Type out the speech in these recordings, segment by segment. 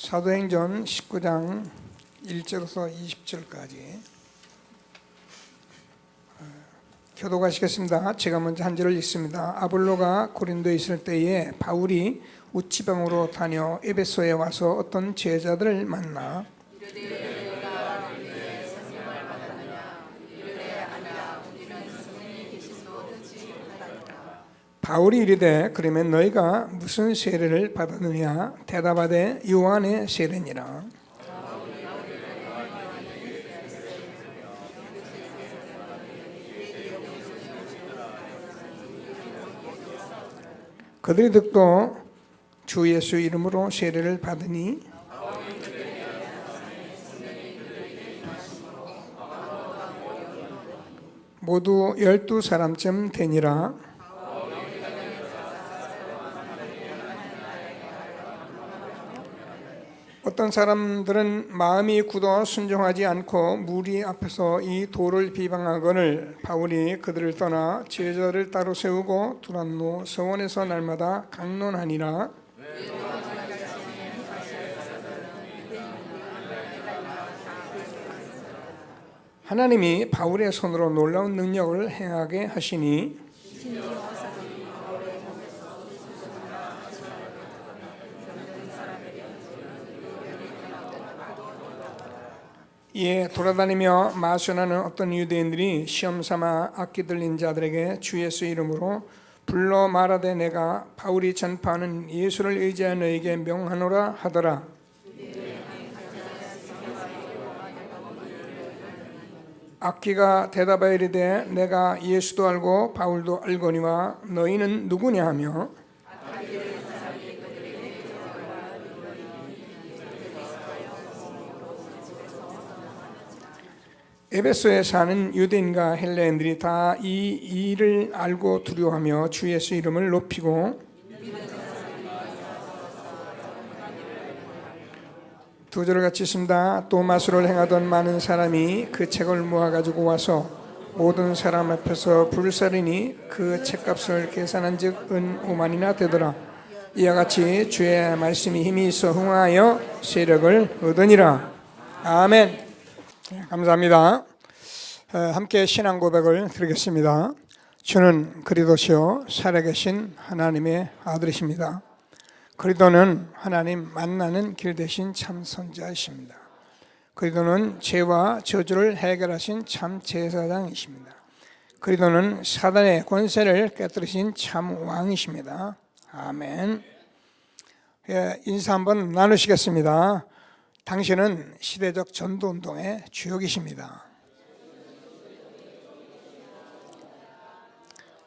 사도행전 19장 1절에서 20절까지 교독하시겠습니다. 제가 먼저 한 절을 읽습니다. 아볼로가 고린도에 있을 때에 바울이 우치방으로 다녀 에베소에 와서 어떤 제자들을 만나 바울이 이르되 그러면 너희가 무슨 세례를 받았느냐 대답하되 요한의 세례니라. 그들이 듣고 주 예수 이름으로 세례를 받으니 모두 12사람쯤 되니라. 어떤 사람들은 마음이 굳어 순종하지 않고 무리 앞에서 이 도를 비방하거늘 바울이 그들을 떠나 제자를 따로 세우고 두란노 서원에서 날마다 강론하니라. 하나님이 바울의 손으로 놀라운 능력을 행하게 하시니 이에 돌아다니며 마술하는 어떤 유대인들이 시험삼아 악기 들린 자들에게 주 예수 이름으로 불러 말하되 내가 바울이 전파하는 예수를 의지하여 너에게 명하노라 하더라. 악기가 대답하여 이르되 내가 예수도 알고 바울도 알거니와 너희는 누구냐 하며 에베소에 사는 유대인과 헬레인들이 다 이 일을 알고 두려워하며 주 예수 이름을 높이고 두 절을 같이 읽습니다. 또 마술을 행하던 많은 사람이 그 책을 모아가지고 와서 모든 사람 앞에서 불살이니 그 책값을 계산한 즉 은 5만이나 되더라. 이와 같이 주의 말씀이 힘이 있어 흥하여 세력을 얻으니라. 아멘. 감사합니다. 함께 신앙 고백을 드리겠습니다. 주는 그리스도시요 살아계신 하나님의 아들이십니다. 그리스도는 하나님 만나는 길 되신 참 선지자이십니다. 그리스도는 죄와 저주를 해결하신 참 제사장이십니다. 그리스도는 사단의 권세를 깨뜨리신 참 왕이십니다. 아멘. 인사 한번 나누시겠습니다. 당신은 시대적 전도운동의 주역이십니다.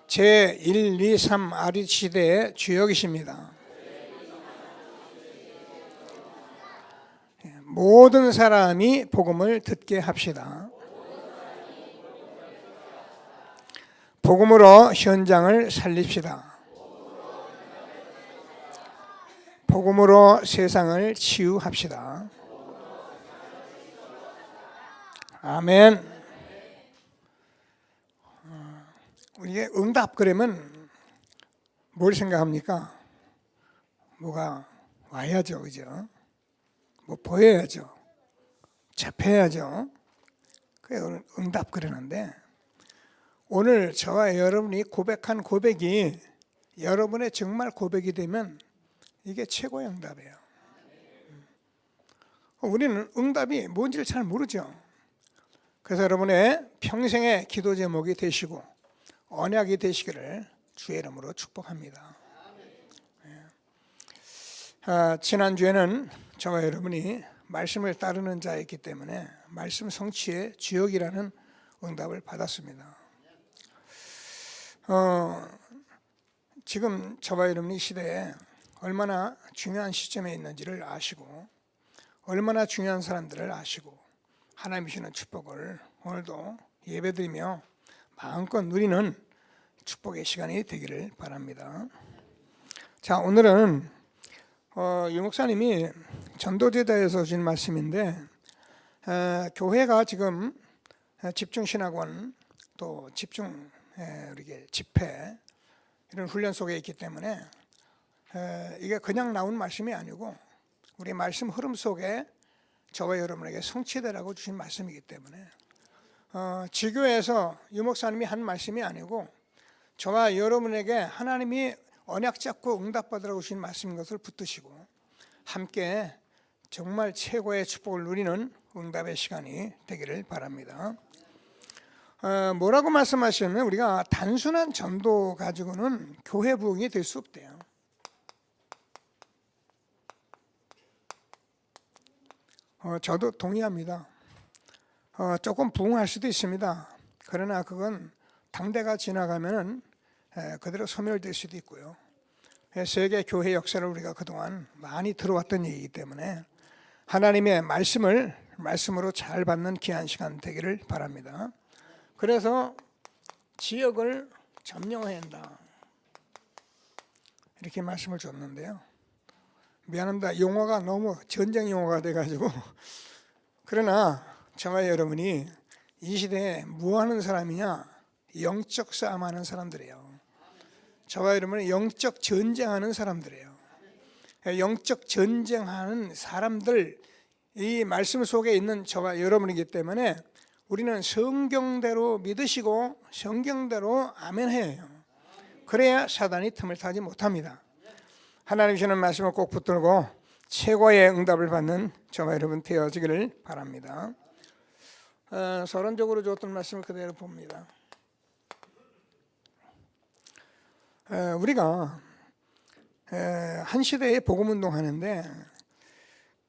제1, 2, 3 아리 시대의 주역이십니다. 모든 사람이 복음을 듣게 합시다. 복음으로 현장을 살립시다. 복음으로 세상을 치유합시다. 아멘. 우리가 응답 그러면 뭘 생각합니까? 뭐가 와야죠, 그죠? 뭐 보여야죠, 잡혀야죠. 그게 응답 그러는데 오늘 저와 여러분이 고백한 고백이 여러분의 정말 고백이 되면 이게 최고의 응답이에요. 우리는 응답이 뭔지를 잘 모르죠. 그래서 여러분의 평생의 기도 제목이 되시고 언약이 되시기를 주의 이름으로 축복합니다. 지난주에는 저와 여러분이 말씀을 따르는 자였기 때문에 말씀 성취의 주역이라는 응답을 받았습니다. 지금 저와 여러분이 이 시대에 얼마나 중요한 시점에 있는지를 아시고 얼마나 중요한 사람들을 아시고 하나님이 주시는 축복을 오늘도 예배드리며 마음껏 누리는 축복의 시간이 되기를 바랍니다. 자, 오늘은 유 목사님이 전도제자에서 주신 말씀인데 교회가 지금 집중신학원 또 집중 집회 이런 훈련 속에 있기 때문에 이게 그냥 나온 말씀이 아니고 우리 말씀 흐름 속에 저와 여러분에게 성취되라고 주신 말씀이기 때문에 지교에서 유 목사님이 한 말씀이 아니고 저와 여러분에게 하나님이 언약 잡고 응답받으라고 주신 말씀인 것을 붙드시고 함께 정말 최고의 축복을 누리는 응답의 시간이 되기를 바랍니다. 뭐라고 말씀하시냐면 우리가 단순한 전도 가지고는 교회 부흥이 될 수 없대요. 저도 동의합니다. 조금 부흥할 수도 있습니다. 그러나 그건 당대가 지나가면은 그대로 소멸될 수도 있고요. 세계 교회 역사를 우리가 그동안 많이 들어왔던 얘기이기 때문에 하나님의 말씀으로 잘 받는 귀한 시간 되기를 바랍니다. 그래서 지역을 점령해야 한다 이렇게 말씀을 줬는데요. 미안합니다. 용어가 너무 전쟁 용어가 돼가지고 그러나 저와 여러분이 이 시대에 뭐 하는 사람이냐? 영적 싸움하는 사람들이에요. 저와 여러분은 영적 전쟁하는 사람들이에요. 영적 전쟁하는 사람들, 이 말씀 속에 있는 저와 여러분이기 때문에 우리는 성경대로 믿으시고 성경대로 아멘해요. 그래야 사단이 틈을 타지 못합니다. 하나님 주시는 말씀을 꼭 붙들고 최고의 응답을 받는 저와 여러분 되어지기를 바랍니다. 서론적으로 줬던 말씀을 그대로 봅니다. 우리가 한 시대에 복음운동 하는데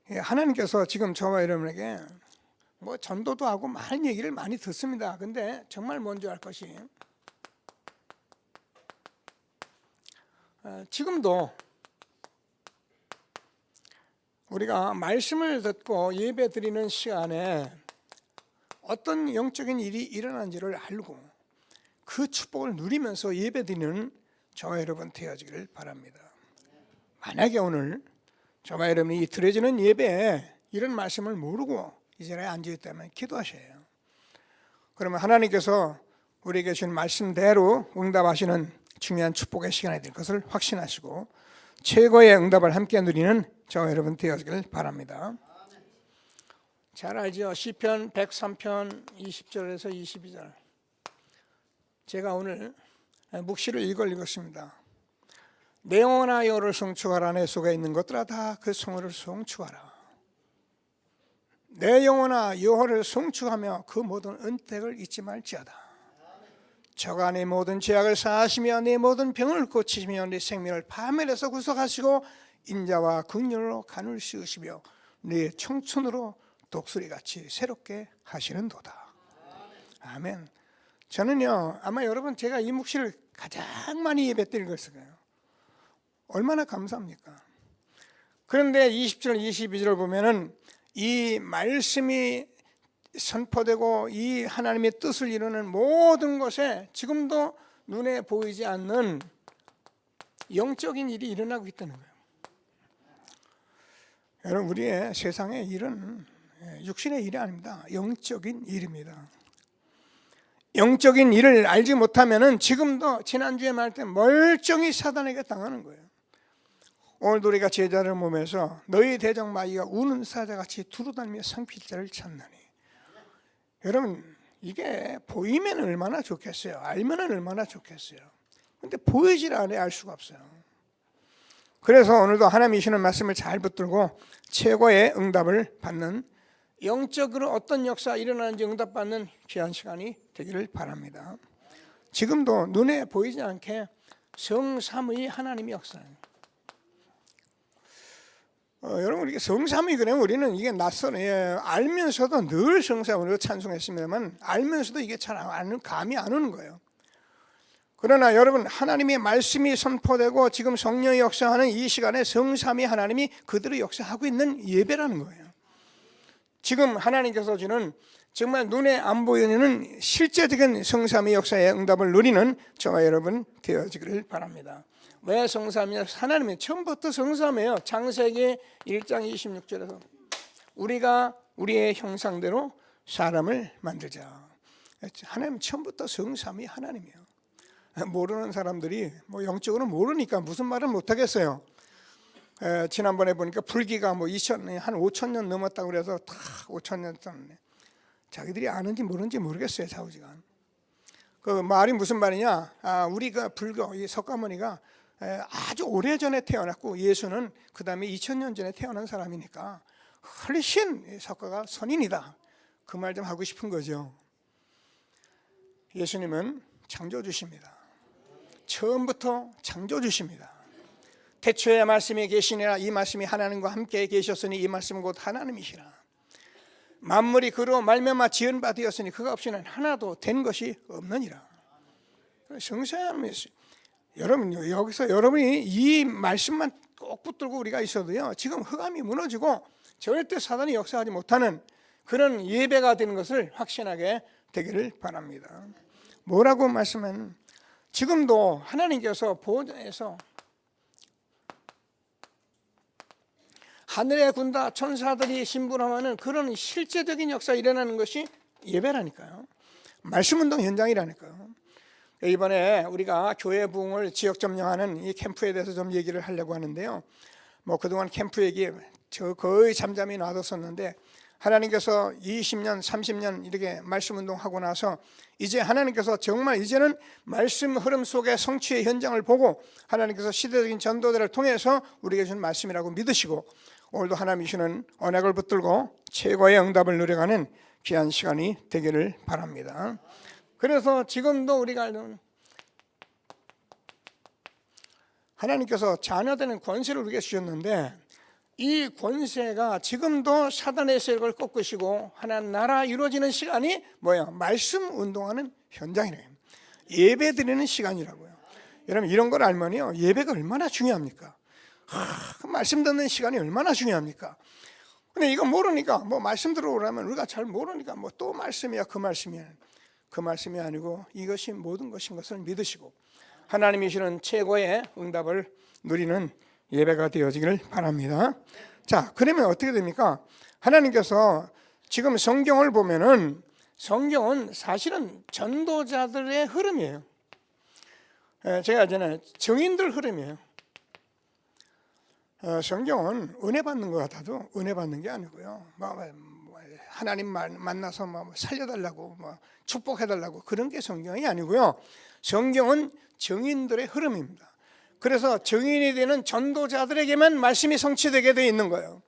하나님께서 지금 저와 여러분에게 뭐 전도도 하고 많은 얘기를 많이 듣습니다. 근데 정말 먼저 할 것이 지금도 우리가 말씀을 듣고 예배 드리는 시간에 어떤 영적인 일이 일어난지를 알고 그 축복을 누리면서 예배 드리는 저와 여러분 되어지기를 바랍니다. 만약에 오늘 저와 여러분이 드려지는 예배에 이런 말씀을 모르고 이 자리에 앉아있다면 기도하셔요. 그러면 하나님께서 우리에게 주신 말씀대로 응답하시는 중요한 축복의 시간이 될 것을 확신하시고 최고의 응답을 함께 누리는 저와 여러분 되어지기를 바랍니다. 잘 알죠? 시편 103편 20절에서 22절. 제가 오늘 묵시를 읽었습니다. 내 영혼아 여호와를 송축하라. 내 속에 있는 것들아 다 그 성호를 송축하라. 내 영혼아 여호와를 송축하며 그 모든 은택을 잊지 말지어다. 저가 내 모든 죄악을 사하시며 내 모든 병을 고치시며 내 생명을 파멸에서 구속하시고 인자와 긍휼로 간을 씌우시며 내 청춘으로 독수리같이 새롭게 하시는도다. 아멘. 저는요 아마 여러분 제가 이 묵시를 가장 많이 예배드린 것을 거예요. 얼마나 감사합니까? 그런데 20절 22절을 보면은 이 말씀이 선포되고 이 하나님의 뜻을 이루는 모든 것에 지금도 눈에 보이지 않는 영적인 일이 일어나고 있다는 거예요. 여러분 우리의 세상의 일은 육신의 일이 아닙니다. 영적인 일입니다. 영적인 일을 알지 못하면은 지금도 지난주에 말할 때 멀쩡히 사단에게 당하는 거예요. 오늘도 우리가 제자를 보면서 너희 대적 마귀가 우는 사자같이 두루다니며 상필자를 찾나니. 여러분 이게 보이면 얼마나 좋겠어요. 알면 얼마나 좋겠어요. 근데 보이질 않아야 알 수가 없어요. 그래서 오늘도 하나님이 주시는 말씀을 잘 붙들고 최고의 응답을 받는 영적으로 어떤 역사 일어나는지 응답받는 귀한 시간이 되기를 바랍니다. 지금도 눈에 보이지 않게 성삼위 하나님의 역사예요. 여러분 이게 성삼위 그러면 우리는 이게 낯선해요. 알면서도 늘 성삼위로 찬송했습니다만 알면서도 이게 잘 감이 안 오는 거예요. 그러나 여러분 하나님의 말씀이 선포되고 지금 성령이 역사하는 이 시간에 성삼위 하나님이 그대로 역사하고 있는 예배라는 거예요. 지금 하나님께서 주는 정말 눈에 안 보이는 실제적인 성삼위 역사의 응답을 누리는 저와 여러분 되어지기를 바랍니다. 왜 성삼위냐? 하나님은 처음부터 성삼이에요. 창세기 1장 26절에서 우리가 우리의 형상대로 사람을 만들자. 하나님은 처음부터 성삼위 하나님이에요. 모르는 사람들이 뭐 영적으로 모르니까 무슨 말을 못하겠어요. 지난번에 보니까 불기가 뭐 5,000년 넘었다고 그래서 다 5,000년 전에 자기들이 아는지 모르는지 모르겠어요. 좌우지간. 그 말이 무슨 말이냐? 우리가 불교 이 석가모니가 아주 오래전에 태어났고 예수는 그 다음에 2000년 전에 태어난 사람이니까 훨씬 석가가 선인이다. 그 말 좀 하고 싶은 거죠. 예수님은 창조주십니다. 처음부터 창조주십니다. 태초에 말씀이 계시니라. 이 말씀이 하나님과 함께 계셨으니 이 말씀은 곧 하나님이시라. 만물이 그로 말미암아 지은 바 되었으니 그가 없이는 하나도 된 것이 없느니라. 성사하면 여러분 여기서 여러분이 이 말씀만 꼭 붙들고 우리가 있어도요 지금 흑암이 무너지고 절대 사단이 역사하지 못하는 그런 예배가 되는 것을 확신하게 되기를 바랍니다. 뭐라고 말씀은 지금도 하나님께서 보좌에서 하늘에 군다 천사들이 심부름하는 그런 실제적인 역사 일어나는 것이 예배라니까요. 말씀운동 현장이라니까요. 이번에 우리가 교회 부흥을 지역 점령하는 이 캠프에 대해서 좀 얘기를 하려고 하는데요. 뭐 그동안 캠프 얘기 저 거의 잠잠히 놔뒀었는데 하나님께서 20년, 30년 이렇게 말씀운동하고 나서 이제 하나님께서 정말 이제는 말씀 흐름 속의 성취의 현장을 보고 하나님께서 시대적인 전도자를 통해서 우리에게 준 말씀이라고 믿으시고 오늘도 하나님이 주시는 언약을 붙들고 최고의 응답을 누려가는 귀한 시간이 되기를 바랍니다. 그래서 지금도 우리가 알는 하나님께서 자녀되는 권세를 우리에게 주셨는데 이 권세가 지금도 사단의 세력을 꺾으시고 하나님 나라 이루어지는 시간이 뭐야? 말씀 운동하는 현장이래요. 예배 드리는 시간이라고요. 여러분 이런 걸 알면요 예배가 얼마나 중요합니까? 말씀 듣는 시간이 얼마나 중요합니까? 근데 이거 모르니까 뭐 말씀 들어오라면 우리가 잘 모르니까 뭐 또 말씀이야 그 말씀이야. 그 말씀이 아니고 이것이 모든 것인 것을 믿으시고 하나님이 주시는 최고의 응답을 누리는 예배가 되어지기를 바랍니다. 자, 그러면 어떻게 됩니까? 하나님께서 지금 성경을 보면은 성경은 사실은 전도자들의 흐름이에요. 제가 전에 정인들 흐름이에요. 성경은 은혜 받는 것 같아도 은혜 받는 게 아니고요. 하나님 만나서 살려달라고 축복해달라고 그런 게 성경이 아니고요. 성경은 정인들의 흐름입니다. 그래서 정인이 되는 전도자들에게만 말씀이 성취되게 되어 있는 거예요.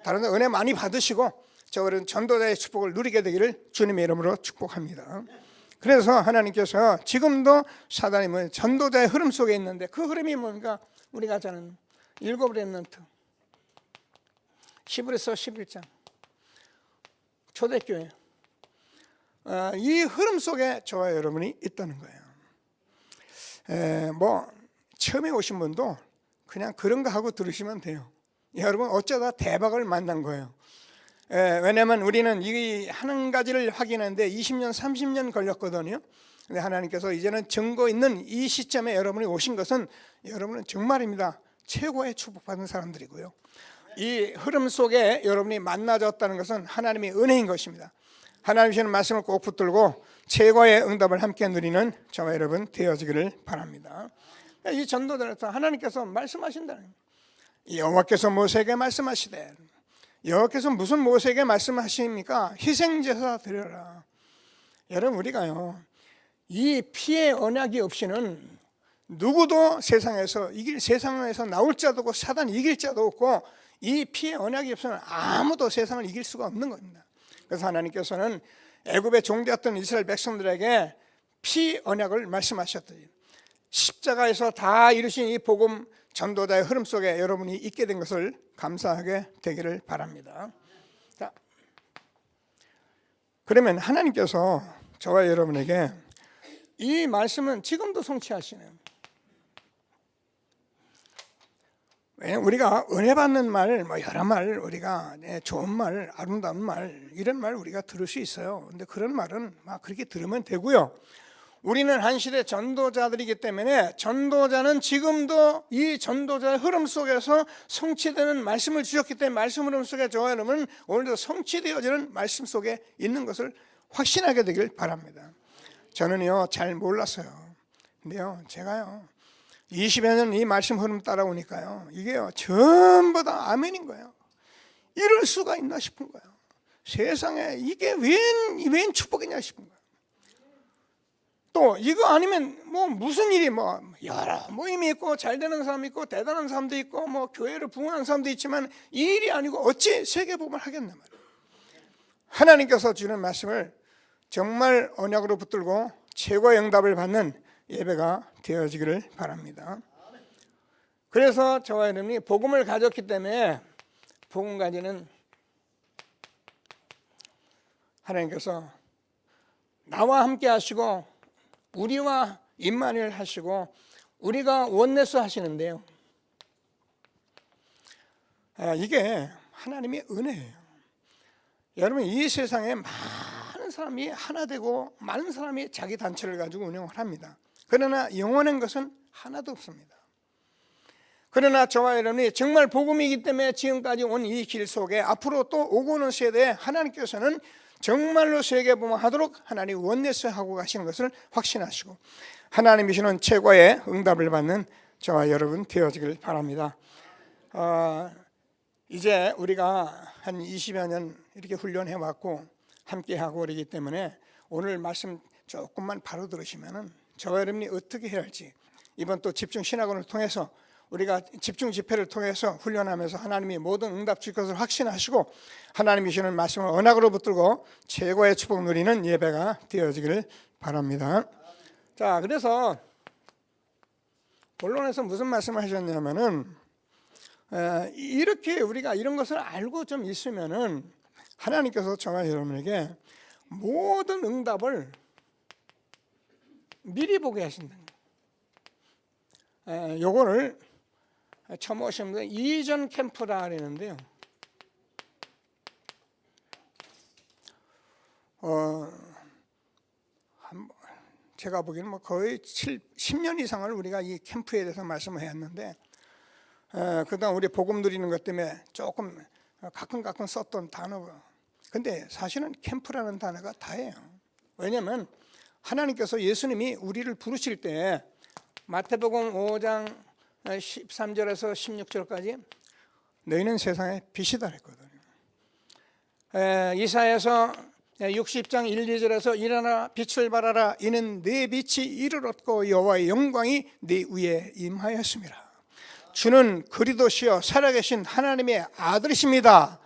다른 데 은혜 많이 받으시고 저런 전도자의 축복을 누리게 되기를 주님의 이름으로 축복합니다. 그래서 하나님께서 지금도 사단이 전도자의 흐름 속에 있는데 그 흐름이 뭔가 우리가 저는 일곱 렘넌트 히브리서 11장 초대교회 이 흐름 속에 저와 여러분이 있다는 거예요. 처음에 오신 분도 그냥 그런가 하고 들으시면 돼요. 여러분 어쩌다 대박을 만난 거예요. 왜냐하면 우리는 이 한 가지를 확인하는데 20년 30년 걸렸거든요. 근데 하나님께서 이제는 증거 있는 이 시점에 여러분이 오신 것은 여러분은 정말입니다 최고의 축복받은 사람들이고요. 이 흐름 속에 여러분이 만나졌다는 것은 하나님의 은혜인 것입니다. 하나님 주시는 말씀을 꼭 붙들고 최고의 응답을 함께 누리는 저와 여러분 되어지기를 바랍니다. 이 전도자로서 하나님께서 말씀하신다는 여호와께서 모세에게 말씀하시되 여호와께서 무슨 모세에게 말씀하십니까? 희생제사 드려라. 여러분 우리가요 이 피의 언약이 없이는 누구도 세상에서 나올 자도 없고 사단 이길 자도 없고 이 피의 언약이 없으면 아무도 세상을 이길 수가 없는 겁니다. 그래서 하나님께서는 애굽의 종되었던 이스라엘 백성들에게 피 언약을 말씀하셨더니 십자가에서 다 이루신 이 복음 전도자의 흐름 속에 여러분이 있게 된 것을 감사하게 되기를 바랍니다. 자, 그러면 하나님께서 저와 여러분에게 이 말씀은 지금도 성취하시네요. 우리가 은혜 받는 말, 여러 말, 우리가 좋은 말, 아름다운 말, 이런 말 우리가 들을 수 있어요. 근데 그런 말은 그렇게 들으면 되고요. 우리는 한 시대 전도자들이기 때문에 전도자는 지금도 이 전도자의 흐름 속에서 성취되는 말씀을 주셨기 때문에 말씀 흐름 속에 저와 여러분은 오늘도 성취되어지는 말씀 속에 있는 것을 확신하게 되길 바랍니다. 저는요 잘 몰랐어요. 근데요 제가요 20여 년 이 말씀 흐름 따라오니까요, 이게요 전부 다 아멘인 거예요. 이럴 수가 있나 싶은 거예요. 세상에 이게 웬 축복이냐 싶은 거예요. 또 이거 아니면 뭐 무슨 일이 뭐 여러 모임이 있고 잘 되는 사람이 있고 대단한 사람도 있고 뭐 교회를 부흥하는 사람도 있지만 이 일이 아니고 어찌 세계복음을 하겠나 말이에요. 하나님께서 주는 말씀을 정말 언약으로 붙들고 최고의 응답을 받는 예배가 되어지기를 바랍니다. 그래서 저와 여러분이 복음을 가졌기 때문에 복음 가지는 하나님께서 나와 함께 하시고 우리와 임마누엘 하시고 우리가 원네스 하시는데요, 이게 하나님의 은혜예요. 여러분, 이 세상에 많은 사람이 하나 되고 많은 사람이 자기 단체를 가지고 운영을 합니다. 그러나 영원한 것은 하나도 없습니다. 그러나 저와 여러분이 정말 복음이기 때문에 지금까지 온 이 길 속에 앞으로 또 오고 오는 세대에 하나님께서는 정말로 세계복음하도록 하나님 원네스하고 가시는 것을 확신하시고 하나님이 주시는 최고의 응답을 받는 저와 여러분 되어지길 바랍니다. 이제 우리가 한 20여 년 이렇게 훈련해 왔고 함께하고 그러기 때문에 오늘 말씀 조금만 바로 들으시면은 저와 여러분이 어떻게 해야 할지, 이번 또 집중 신학원을 통해서 우리가 집중 집회를 통해서 훈련하면서 하나님이 모든 응답 줄 것을 확신하시고 하나님이 주시는 말씀을 언약으로 붙들고 최고의 축복 누리는 예배가 되어지기를 바랍니다. 자, 그래서 본론에서 무슨 말씀을 하셨냐면은 이렇게 우리가 이런 것을 알고 좀 있으면은 하나님께서 저와 여러분에게 모든 응답을 미리 보게 하신다. 요거를 처음 오신 분들 이전 캠프라 그러는데요, 제가 보기에는 뭐 거의 10년 이상을 우리가 이 캠프에 대해서 말씀을 했는데 그다음 우리 복음 누리는 것 때문에 조금 가끔 썼던 단어, 근데 사실은 캠프라는 단어가 다예요. 왜냐하면 하나님께서 예수님이 우리를 부르실 때 마태복음 5장 13절에서 16절까지 너희는 세상의 빛이다 그랬거든요. 이사야서 60장 1, 2절에서 일어나 빛을 발하라, 이는 네 빛이 이를 얻고 여호와의 영광이 네 위에 임하였습니다. 주는 그리스도시요 살아계신 하나님의 아들이십니다.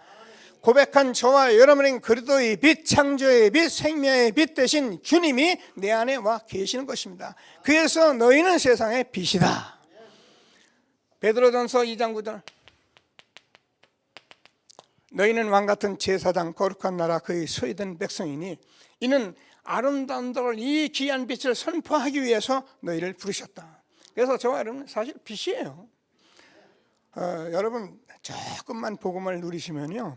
고백한 저와 여러분은 그리스도의 빛, 창조의 빛, 생명의 빛 대신 주님이 내 안에 와 계시는 것입니다. 그래서 너희는 세상의 빛이다. 베드로전서 2장 9절 너희는 왕같은 제사장 거룩한 나라 그의 소유된 백성이니 이는 아름다운 돌 이 귀한 빛을 선포하기 위해서 너희를 부르셨다. 그래서 저와 여러분 사실 빛이에요. 여러분 조금만 복음을 누리시면요,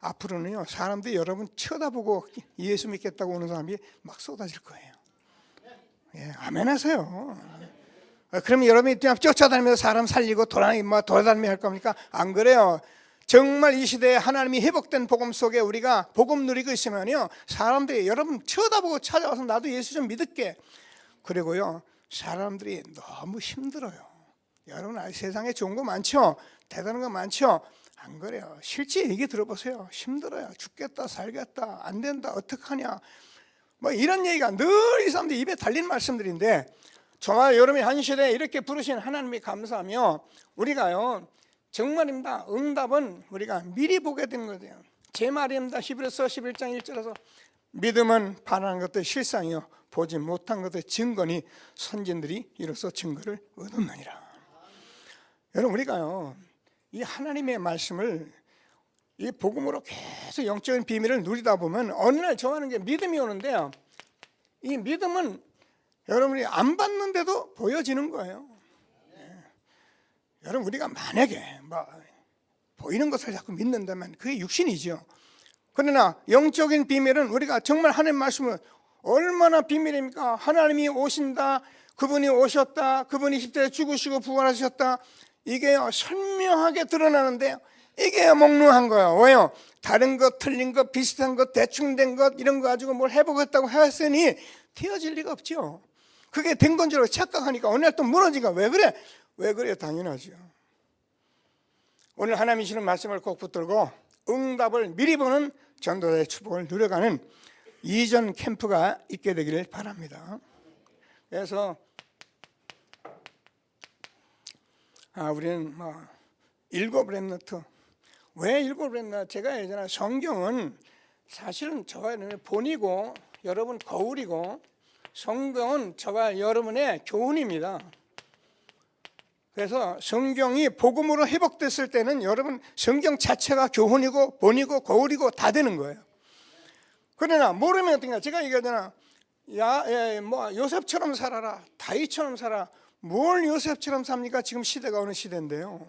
앞으로는요 사람들이 여러분 쳐다보고 예수 믿겠다고 오는 사람이 막 쏟아질 거예요. 예, 아멘 하세요. 그러면 여러분이 쫓아다니면서 사람 살리고 돌아다니며 할 겁니까? 안 그래요. 정말 이 시대에 하나님이 회복된 복음 속에 우리가 복음 누리고 있으면요 사람들이 여러분 쳐다보고 찾아와서 나도 예수 좀 믿을게. 그리고요 사람들이 너무 힘들어요. 여러분 세상에 좋은 거 많죠? 대단한 거 많죠? 안 그래요. 실제 얘기 들어보세요. 힘들어요. 죽겠다 살겠다 안 된다 어떡하냐 뭐 이런 얘기가 늘 이 사람들 입에 달린 말씀들인데, 저와 여러분이 한 시대에 이렇게 부르신 하나님이 감사하며 우리가요 정말입니다. 응답은 우리가 미리 보게 되는 거예요. 제 말입니다. 히브리서 11장 1절에서 믿음은 바라는 것들 실상이요 보지 못한 것들 증거니 선진들이 이로써 증거를 얻었느니라. 여러분 우리가요 이 하나님의 말씀을 이 복음으로 계속 영적인 비밀을 누리다 보면 어느 날 정하는 게 믿음이 오는데요, 이 믿음은 여러분이 안 봤는데도 보여지는 거예요. 여러분 우리가 만약에 보이는 것을 자꾸 믿는다면 그게 육신이죠. 그러나 영적인 비밀은 우리가 정말 하나님 말씀을 얼마나 비밀입니까? 하나님이 오신다, 그분이 오셨다, 그분이 십자가에 죽으시고 부활하셨다, 이게 선명하게 드러나는데 이게 몽롱한 거예요. 왜요? 다른 것, 틀린 것, 비슷한 것, 대충 된 것 이런 거 가지고 뭘 해보겠다고 했으니 되어질 리가 없죠. 그게 된 건 줄 착각하니까 어느 날 또 무너지니까 왜 그래? 왜 그래? 당연하죠. 오늘 하나님이 주시는 말씀을 꼭 붙들고 응답을 미리 보는 전도자의 축복을 누려가는 이전 캠프가 있게 되기를 바랍니다. 그래서 우리는 일곱 렘넌트. 왜 일곱 렘넌트? 제가 예전에 성경은 사실은 저와 여러분의 본이고 여러분 거울이고 성경은 저와 여러분의 교훈입니다. 그래서 성경이 복음으로 회복됐을 때는 여러분 성경 자체가 교훈이고 본이고 거울이고 다 되는 거예요. 그러나 모르면 어떤가? 제가 얘기하잖아. 요셉처럼 살아라. 다윗처럼 살아. 뭘 요셉처럼 삽니까? 지금 시대가 어느 시대인데요.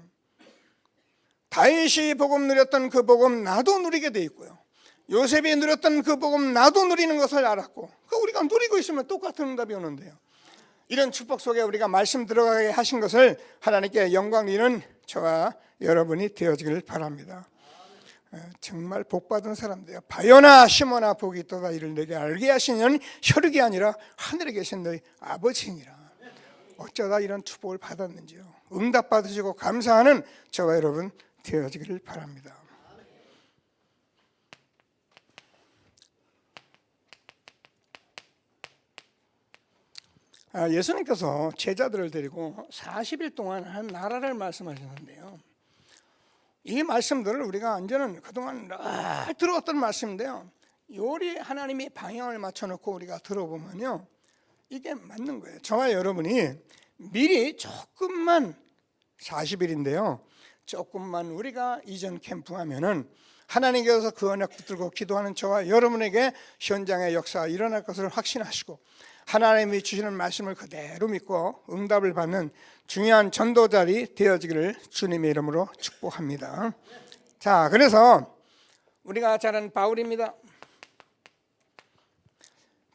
다윗이 복음 누렸던 그 복음 나도 누리게 돼 있고요. 요셉이 누렸던 그 복음 나도 누리는 것을 알았고, 우리가 누리고 있으면 똑같은 응답이 오는데요. 이런 축복 속에 우리가 말씀 들어가게 하신 것을 하나님께 영광 드리는 저와 여러분이 되어지길 바랍니다. 정말 복받은 사람들이야. 바요나 시몬아 복이 있도다. 이를 내게 알게 하시는 혈육이 아니라 하늘에 계신 너희 아버지니라. 어쩌다 이런 축복을 받았는지요. 응답 받으시고 감사하는 저와 여러분 되어지기를 바랍니다. 예수님께서 제자들을 데리고 40일 동안 한 나라를 말씀하셨는데요. 이 말씀들을 우리가 완전히 그동안 늘 들어왔던 말씀인데요. 요리 하나님이 방향을 맞춰놓고 우리가 들어보면요, 이게 맞는 거예요. 저와 여러분이 미리 조금만 40일인데요. 조금만 우리가 이전 캠프하면은 하나님께서 그 언약 붙들고 기도하는 저와 여러분에게 현장의 역사가 일어날 것을 확신하시고 하나님이 주시는 말씀을 그대로 믿고 응답을 받는 중요한 전도자리 되어지기를 주님의 이름으로 축복합니다. 자, 그래서 우리가 잘 아는 바울입니다.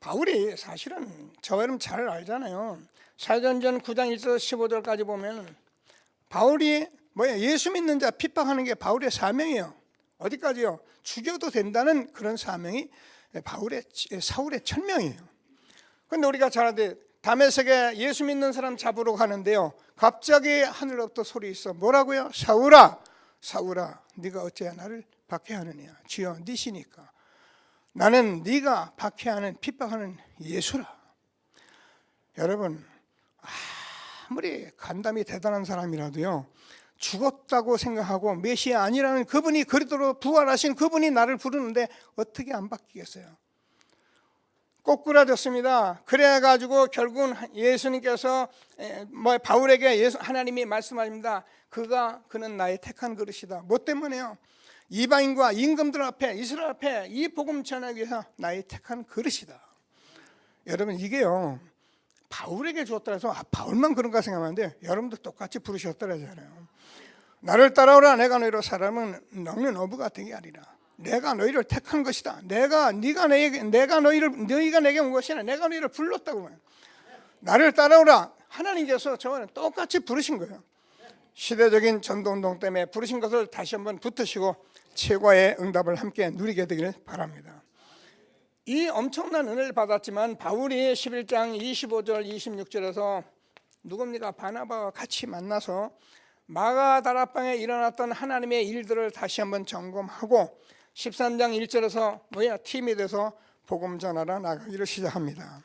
바울이 사실은 저와 여러분 잘 알잖아요. 사도행전 9장 1절 15절까지 보면 바울이 예수 믿는 자 핍박하는 게 바울의 사명이에요. 어디까지요? 죽여도 된다는 그런 사명이 사울의 천명이에요. 근데 우리가 잘 아는데 다메섹에 예수 믿는 사람 잡으러 가는데요, 갑자기 하늘로부터 소리 있어. 뭐라고요? 사울아, 사울아, 네가 어찌 나를 박해하느냐? 주여, 니시니까. 나는 네가 박해하는 핍박하는 예수라. 여러분, 아무리 간담이 대단한 사람이라도요, 죽었다고 생각하고 메시아 아니라는 그분이 그리스도로 부활하신 그분이 나를 부르는데 어떻게 안 바뀌겠어요? 꼬꾸라졌습니다. 그래가지고 결국은 예수님께서 바울에게 하나님이 말씀하십니다. 그는 나의 택한 그릇이다. 뭐 때문에요? 이방인과 임금들 앞에, 이스라엘 앞에 이 복음 전하기 위해서 나의 택한 그릇이다. 여러분, 이게요, 바울에게 주었다 해서 바울만 그런가 생각하는데 여러분도 똑같이 부르셨더라잖아요. 나를 따라오라. 내가 너희로 사람은 너는 어부가 되게 하리라. 내가 너희를 택한 것이다. 너희가 내게 온 것이 아니라 내가 너희를 불렀다고 말해요. 나를 따라오라. 하나님께서 저와는 똑같이 부르신 거예요. 시대적인 전도운동 때문에 부르신 것을 다시 한번 붙드시고 최고의 응답을 함께 누리게 되기를 바랍니다. 이 엄청난 은혜를 받았지만 바울이 11장 25절 26절에서 누굽니까? 바나바와 같이 만나서 마가다락방에 일어났던 하나님의 일들을 다시 한번 점검하고 13장 1절에서 팀이 돼서 복음 전하러 나가기를 시작합니다.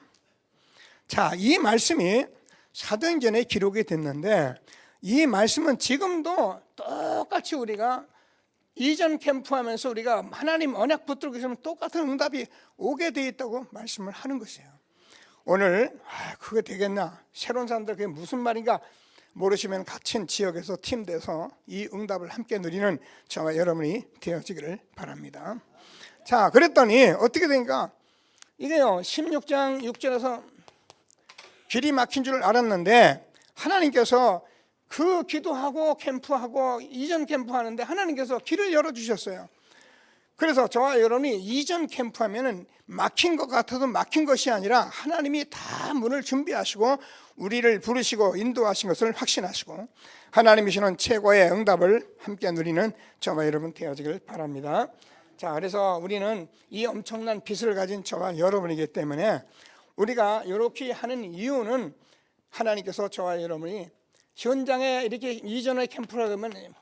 자, 이 말씀이 사도행전에 기록이 됐는데 이 말씀은 지금도 똑같이 우리가 이전 캠프하면서 우리가 하나님 언약 붙들고 있으면 똑같은 응답이 오게 돼 있다고 말씀을 하는 것이에요. 오늘 그게 되겠나? 새로운 사람들 그게 무슨 말인가 모르시면 같은 지역에서 팀 돼서 이 응답을 함께 누리는 저와 여러분이 되어지기를 바랍니다. 자, 그랬더니 어떻게 되니까 이게요, 16장 6절에서 길이 막힌 줄 알았는데 하나님께서 그 기도하고 캠프하고 이전 캠프하는데 하나님께서 길을 열어주셨어요. 그래서 저와 여러분이 이전 캠프하면은 막힌 것 같아도 막힌 것이 아니라 하나님이 다 문을 준비하시고 우리를 부르시고 인도하신 것을 확신하시고 하나님이 주시는 최고의 응답을 함께 누리는 저와 여러분 되어지길 바랍니다. 자, 그래서 우리는 이 엄청난 빛을 가진 저와 여러분이기 때문에 우리가 이렇게 하는 이유는 하나님께서 저와 여러분이 현장에 이렇게 이전의 캠프라 그러면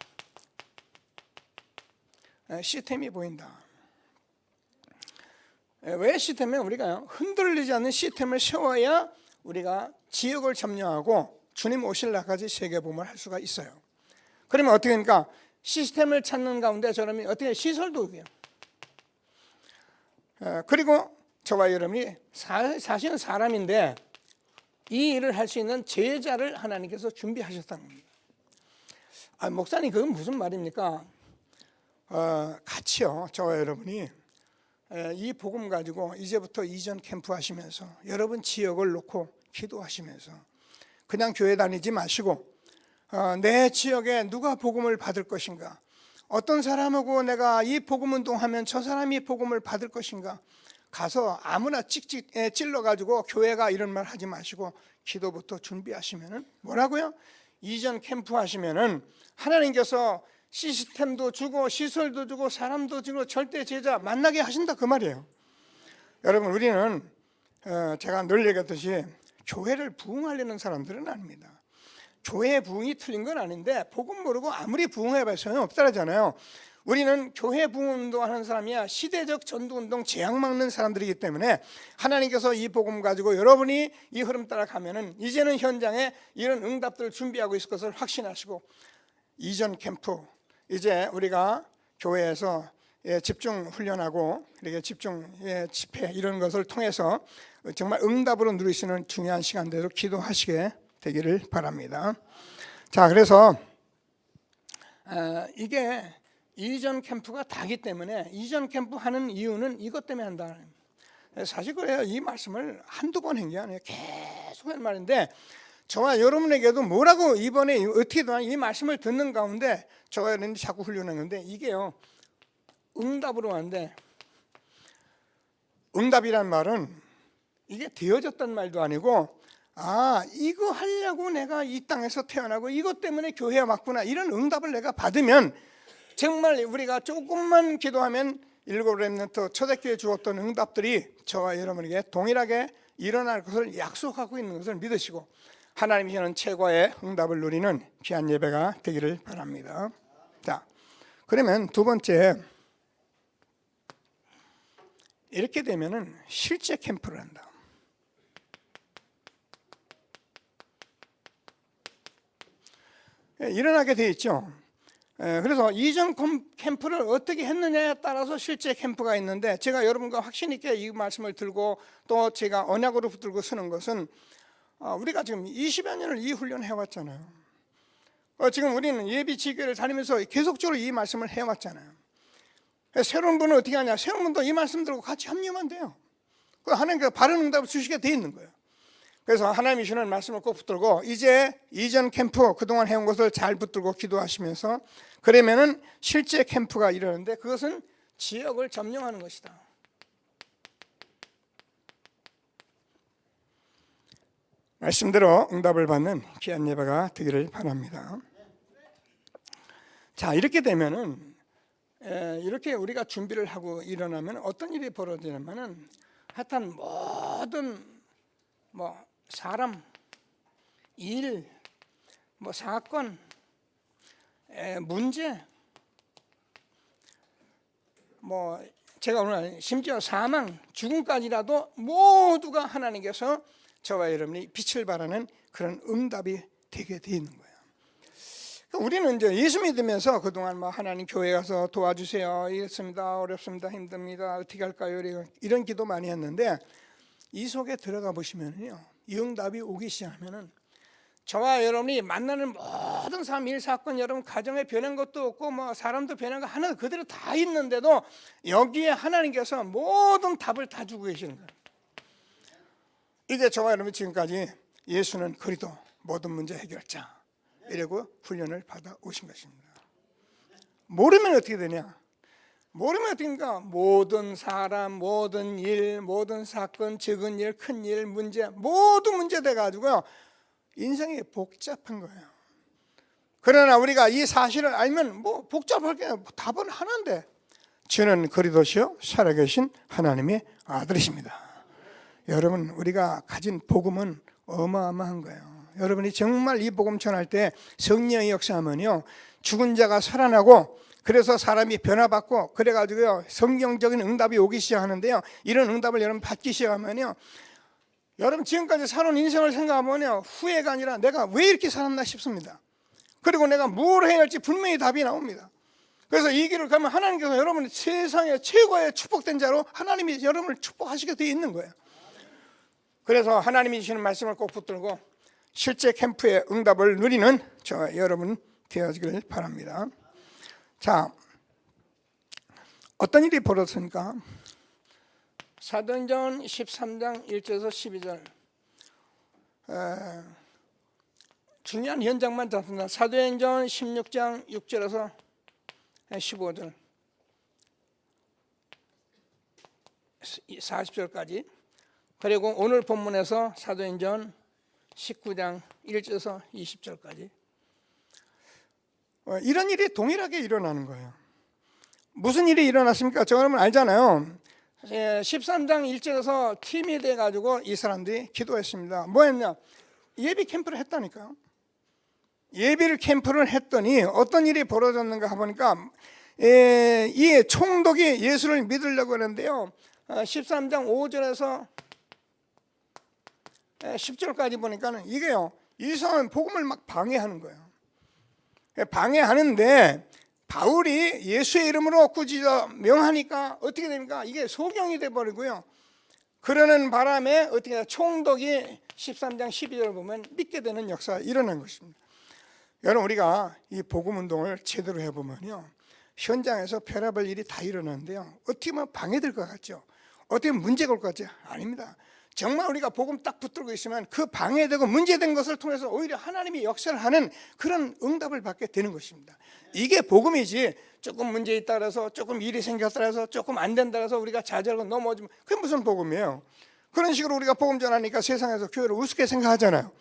시스템이 보인다. 왜 시스템이면 우리가 흔들리지 않는 시스템을 세워야 우리가 지역을 점령하고 주님 오실 날까지 세계복음을 할 수가 있어요. 그러면 어떻게 합니까? 시스템을 찾는 가운데 저놈이 어떻게 시설도 있고요. 그리고 저와 여러분이 사실은 사람인데 이 일을 할 수 있는 제자를 하나님께서 준비하셨다는 겁니다. 목사님 그건 무슨 말입니까? 같이요. 저와 여러분이 이 복음 가지고 이제부터 이전 캠프 하시면서 여러분 지역을 놓고 기도하시면서 그냥 교회 다니지 마시고 내 지역에 누가 복음을 받을 것인가, 어떤 사람하고 내가 이 복음 운동하면 저 사람이 복음을 받을 것인가, 가서 아무나 찍찍 찔러가지고 교회가 이런 말 하지 마시고 기도부터 준비하시면은 뭐라고요? 이전 캠프 하시면은 하나님께서 시스템도 주고 시설도 주고 사람도 주고 절대 제자 만나게 하신다 그 말이에요. 여러분 우리는 제가 늘 얘기했듯이 교회를 부흥하려는 사람들은 아닙니다. 교회 부흥이 틀린 건 아닌데 복음 모르고 아무리 부흥해봐야 소용없다잖아요. 우리는 교회 부흥운동 하는 사람이야 시대적 전도운동 재앙 막는 사람들이기 때문에 하나님께서 이 복음 가지고 여러분이 이 흐름 따라 가면은 이제는 현장에 이런 응답들을 준비하고 있을 것을 확신하시고 이전 캠프 이제 우리가 교회에서 집중 훈련하고 이렇게 집중 집회 이런 것을 통해서 정말 응답으로 누리시는 중요한 시간대로 기도하시게 되기를 바랍니다. 자, 그래서 이게 이전 캠프가 다기 때문에 이전 캠프 하는 이유는 이것 때문에 한다. 사실 그래요. 이 말씀을 한두 번 한 게 아니에요. 계속 하는 말인데 저와 여러분에게도 뭐라고 이번에 어떻게든 이 말씀을 듣는 가운데 저와 여러분이 자꾸 훈련하는데 이게요 응답으로 하는데 응답이란 말은 이게 되어졌단 말도 아니고 이거 하려고 내가 이 땅에서 태어나고 이것 때문에 교회에 왔구나 이런 응답을 내가 받으면 정말 우리가 조금만 기도하면 일곱 렘넌트 초대교회에 주었던 응답들이 저와 여러분에게 동일하게 일어날 것을 약속하고 있는 것을 믿으시고 하나님이 주는 최고의 응답을 누리는 귀한 예배가 되기를 바랍니다. 자, 그러면 두 번째 이렇게 되면은 실제 캠프를 한다. 일어나게 돼 있죠. 그래서 이전 캠프를 어떻게 했느냐에 따라서 실제 캠프가 있는데 제가 여러분과 확신 있게 이 말씀을 들고 또 제가 언약으로 붙들고 쓰는 것은 우리가 지금 20여 년을 이 훈련을 해왔잖아요. 지금 우리는 예비 지교를 다니면서 계속적으로 이 말씀을 해왔잖아요. 새로운 분은 어떻게 하냐? 새로운 분도 이 말씀 들고 같이 합류하면 돼요. 하나님께서 바른 응답을 주시게 돼 있는 거예요. 그래서 하나님이 주는 말씀을 꼭 붙들고 이제 이전 캠프 그동안 해온 것을 잘 붙들고 기도하시면서 그러면은 실제 캠프가 이러는데 그것은 지역을 점령하는 것이다. 말씀대로 응답을 받는 귀한 예배가 되기를 바랍니다. 자, 이렇게 되면은 이렇게 우리가 준비를 하고 일어나면 어떤 일이 벌어지냐면은 하여튼 모든 사람, 일, 사건, 문제, 제가 오늘 심지어 사망, 죽음까지라도 모두가 하나님께서 저와 여러분이 빛을 발하는 그런 응답이 되게 돼 있는 거예요. 우리는 이제 예수 믿으면서 그동안 하나님 교회 가서 도와주세요. 이렇습니다. 어렵습니다. 힘듭니다. 어떻게 할까요? 이런 기도 많이 했는데 이 속에 들어가 보시면요, 이 응답이 오기 시작하면은 저와 여러분이 만나는 모든 삶, 일, 사건, 여러분 가정에 변한 것도 없고 사람도 변한 거 하나 그대로 다 있는데도 여기에 하나님께서 모든 답을 다 주고 계시는 거예요. 이게 저와 여러분이 지금까지 예수는 그리스도 모든 문제 해결자 이러고 훈련을 받아 오신 것입니다. 모르면 어떻게 되냐? 모르면 어떻게 됩니까? 모든 사람, 모든 일, 모든 사건, 적은 일, 큰 일, 문제 모두 문제돼 가지고요 인생이 복잡한 거예요. 그러나 우리가 이 사실을 알면 복잡할 게 답은 하나인데 주는 그리스도시요 살아계신 하나님의 아들이십니다. 여러분, 우리가 가진 복음은 어마어마한 거예요. 여러분이 정말 이 복음 전할 때 성령의 역사하면요, 죽은 자가 살아나고, 그래서 사람이 변화받고, 그래가지고요 성경적인 응답이 오기 시작하는데요, 이런 응답을 여러분 받기 시작하면요, 여러분 지금까지 살아온 인생을 생각하면요, 후회가 아니라 내가 왜 이렇게 살았나 싶습니다. 그리고 내가 뭘 해야 할지 분명히 답이 나옵니다. 그래서 이 길을 가면 하나님께서 여러분이 세상의 최고의 축복된 자로 하나님이 여러분을 축복하시게 되어 있는 거예요. 그래서 하나님이 주시는 말씀을 꼭 붙들고 실제 캠프의 응답을 누리는 저 여러분 되어지길 바랍니다. 자, 어떤 일이 벌어졌습니까? 사도행전 13장 1절에서 12절, 중요한 현장만 잡습니다. 사도행전 16장 6절에서 15절 40절까지, 그리고 오늘 본문에서 사도행전 19장 1절에서 20절까지 이런 일이 동일하게 일어나는 거예요. 무슨 일이 일어났습니까? 저 여러분 알잖아요. 13장 1절에서 팀이 돼가지고 이 사람들이 기도했습니다. 뭐 했냐? 예비 캠프를 했다니까요. 예비를 캠프를 했더니 어떤 일이 벌어졌는가 보니까 이 총독이 예수를 믿으려고 하는데요, 13장 5절에서 10절까지 보니까는 이게요, 이 사람은 복음을 막 방해하는 거예요. 방해하는데 바울이 예수의 이름으로 꾸짖어 명하니까 어떻게 됩니까? 이게 소경이 돼버리고요. 그러는 바람에 어떻게 총독이 13장 12절을 보면 믿게 되는 역사가 일어난 것입니다. 여러분, 우리가 이 복음 운동을 제대로 해보면요, 현장에서 별의별 일이 다 일어나는데요, 어떻게 보면 방해될 것 같죠? 어떻게 보면 문제가 올 것 같죠? 아닙니다. 정말 우리가 복음 딱 붙들고 있으면 그 방해되고 문제된 것을 통해서 오히려 하나님이 역사를 하는 그런 응답을 받게 되는 것입니다. 이게 복음이지, 조금 문제 있다 그래서, 조금 일이 생겼다 그래서, 조금 안 된다 그래서 우리가 좌절하고 넘어지면 그게 무슨 복음이에요? 그런 식으로 우리가 복음 전하니까 세상에서 교회를 우습게 생각하잖아요.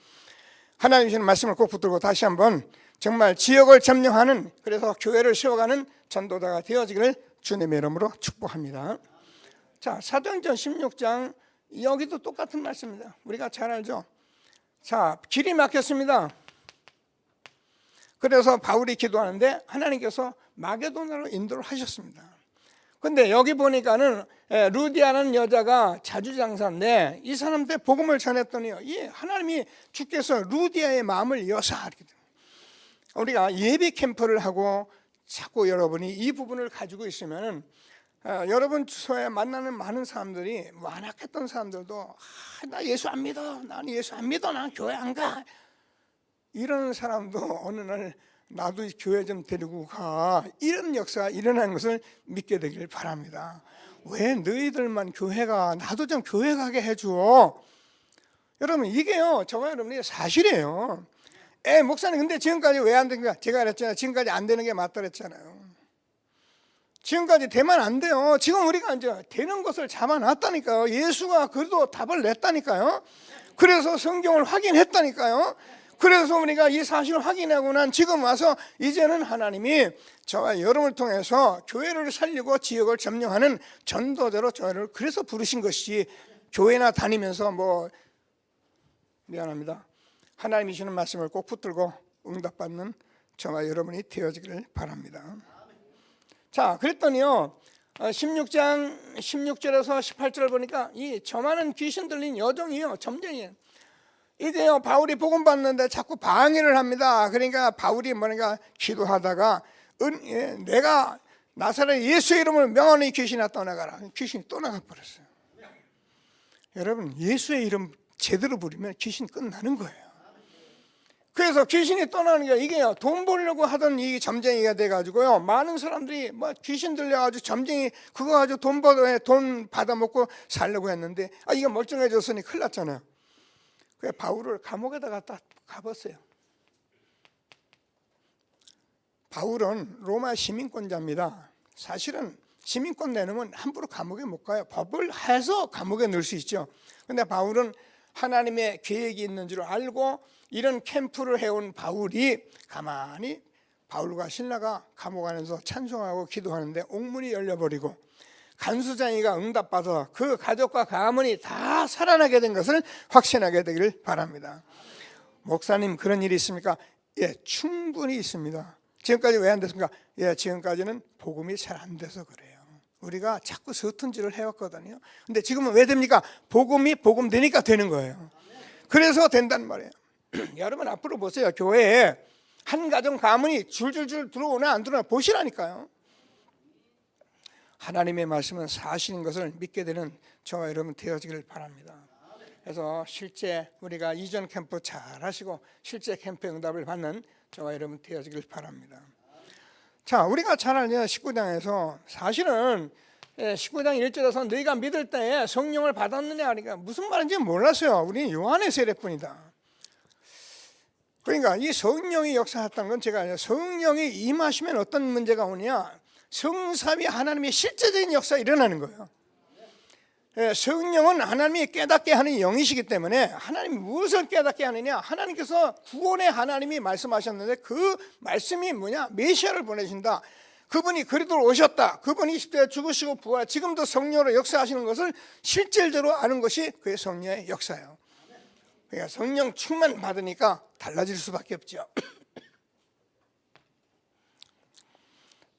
하나님 주시는 말씀을 꼭 붙들고 다시 한번 정말 지역을 점령하는, 그래서 교회를 세워가는 전도자가 되어지기를 주님의 이름으로 축복합니다. 자, 사도행전 16장, 여기도 똑같은 말씀입니다. 우리가 잘 알죠? 자, 길이 막혔습니다. 그래서 바울이 기도하는데 하나님께서 마게도나로 인도를 하셨습니다. 근데 여기 보니까는 루디아라는 여자가 자주장사인데 이 사람한테 복음을 전했더니요, 이 하나님이 주께서 루디아의 마음을 여사 이렇게 됩니다. 우리가 예비 캠프를 하고 자꾸 여러분이 이 부분을 가지고 있으면은 여러분 주소에 만나는 많은 사람들이, 완악했던 사람들도 나 예수 안 믿어, 나는 예수 안 믿어, 난 교회 안 가, 이런 사람도 어느 날 나도 교회 좀 데리고 가, 이런 역사가 일어나는 것을 믿게 되길 바랍니다. 왜 너희들만 교회 가, 나도 좀 교회 가게 해줘. 여러분, 이게요, 저와 여러분이 사실이에요. 목사님 근데 지금까지 왜 안 된가? 제가 그랬잖아요. 지금까지 안 되는 게 맞다 그랬잖아요. 지금까지 되면 안 돼요. 지금 우리가 이제 되는 것을 잡아놨다니까요. 예수가 그래도 답을 냈다니까요. 그래서 성경을 확인했다니까요. 그래서 우리가 이 사실을 확인하고 난 지금 와서 이제는 하나님이 저와 여러분을 통해서 교회를 살리고 지역을 점령하는 전도자로 저를 그래서 부르신 것이, 교회나 다니면서 미안합니다. 하나님이 주시는 말씀을 꼭 붙들고 응답받는 저와 여러분이 되어지기를 바랍니다. 자, 그랬더니요, 16장 16절에서 18절을 보니까 이 저만한 귀신 들린 여종이요, 점쟁이에요. 이제요, 바울이 복음 받는데 자꾸 방해를 합니다. 그러니까 바울이 기도하다가 내가 나사렛 예수의 이름으로 명하니 귀신아 떠나가라. 귀신이 떠나가 버렸어요. 여러분, 예수의 이름 제대로 부르면 귀신 끝나는 거예요. 그래서 귀신이 떠나는 게, 이게요, 돈 벌려고 하던 이 점쟁이가 돼가지고요, 많은 사람들이 귀신 들려가지고 점쟁이 그거 가지고 돈 받아먹고 살려고 했는데, 이게 멀쩡해졌으니 큰일 났잖아요. 그래서 바울을 감옥에다 갖다 가봤어요. 바울은 로마 시민권자입니다. 사실은 시민권 내놓으면 함부로 감옥에 못 가요. 법을 해서 감옥에 넣을 수 있죠. 근데 바울은 하나님의 계획이 있는 줄 알고 이런 캠프를 해온 바울이 가만히, 바울과 신라가 감옥 안에서 찬송하고 기도하는데 옥문이 열려버리고, 간수장이가 응답받아 그 가족과 가문이 다 살아나게 된 것을 확신하게 되기를 바랍니다. 목사님, 그런 일이 있습니까? 예, 충분히 있습니다. 지금까지 왜 안 됐습니까? 예, 지금까지는 복음이 잘 안 돼서 그래요. 우리가 자꾸 서툰질을 해왔거든요. 근데 지금은 왜 됩니까? 복음이 복음 되니까 되는 거예요. 그래서 된단 말이에요. 여러분 앞으로 보세요. 교회에 한 가정 가문이 줄줄줄 들어오나 안 들어오나 보시라니까요. 하나님의 말씀은 사실인 것을 믿게 되는 저와 여러분 되어지기를 바랍니다. 그래서 실제 우리가 이전 캠프 잘 하시고 실제 캠프의 응답을 받는 저와 여러분 되어지기를 바랍니다. 자, 우리가 잘 알는 19장에서 사실은 19장 1절에서 너희가 믿을 때에 성령을 받았느냐 하니까 무슨 말인지 몰랐어요. 우리는 요한의 세례뿐이다. 그러니까 이 성령이 역사했다는 건 제가 성령이 임하시면 어떤 문제가 오냐, 성삼위 하나님의 실제적인 역사가 일어나는 거예요. 성령은 하나님이 깨닫게 하는 영이시기 때문에 하나님이 무엇을 깨닫게 하느냐, 하나님께서 구원의 하나님이 말씀하셨는데 그 말씀이 뭐냐, 메시아를 보내신다, 그분이 그리스도로 오셨다, 그분이 20대에 죽으시고 부활, 지금도 성령으로 역사하시는 것을 실질적으로 아는 것이 그의 성령의 역사예요. 그러니까 성령 충만 받으니까 달라질 수밖에 없죠.